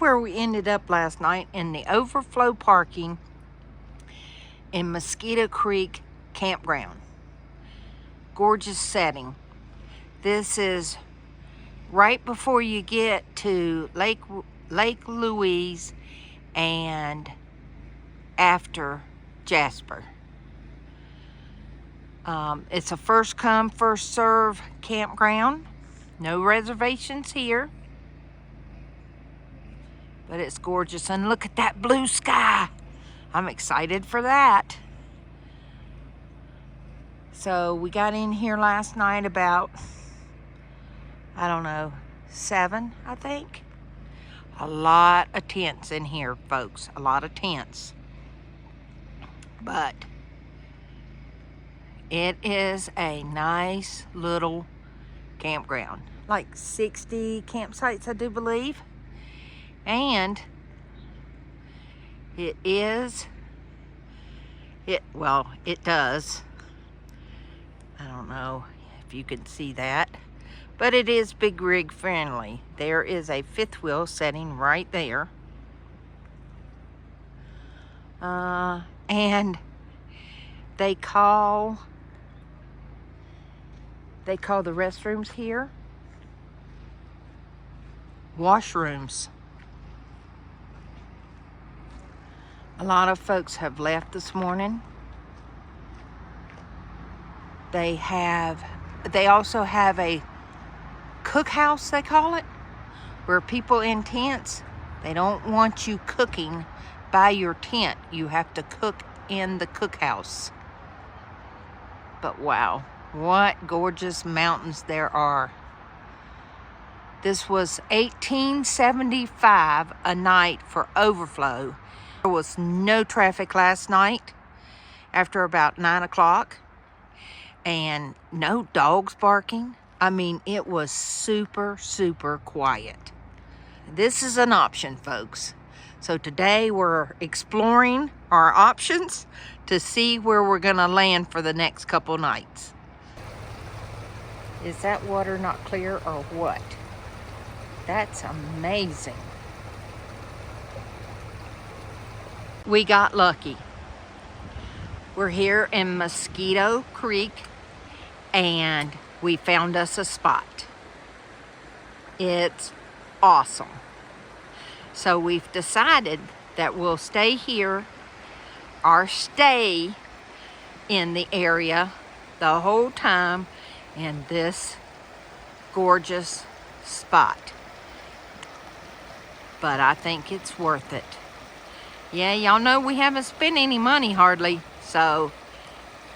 where we ended up last night, in the overflow parking in Mosquito Creek Campground. Gorgeous setting. This is right before you get to Lake Louise and after Jasper. It's a first come, first serve campground. No reservations here. But it's gorgeous. And look at that blue sky. I'm excited for that. So we got in here last night about, I don't know, 7, I think. A lot of tents in here, folks. A lot of tents. But it is a nice little campground. Like 60 campsites, I do believe. And it does. I don't know if you can see that, but it is big rig friendly. There is a fifth wheel setting right there. And they call the restrooms here washrooms. A lot of folks have left this morning. They also have a cookhouse, they call it, where people in tents, they don't want you cooking by your tent. You have to cook in the cookhouse. But wow, what gorgeous mountains there are. This was $18.75 a night for overflow. There was no traffic last night after about 9 o'clock. And no dogs barking. I mean, it was super, super quiet. This is an option, folks. So today we're exploring our options to see where we're gonna land for the next couple nights. Is that water not clear or what? That's amazing. We got lucky. We're here in Mosquito Creek and we found us a spot. It's awesome. So we've decided that we'll stay here or stay in the area the whole time in this gorgeous spot. But I think it's worth it. Yeah, y'all know we haven't spent any money hardly, so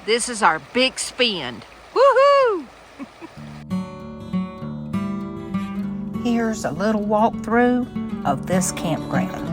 this is our big spend. Woohoo! Here's a little walkthrough of this campground.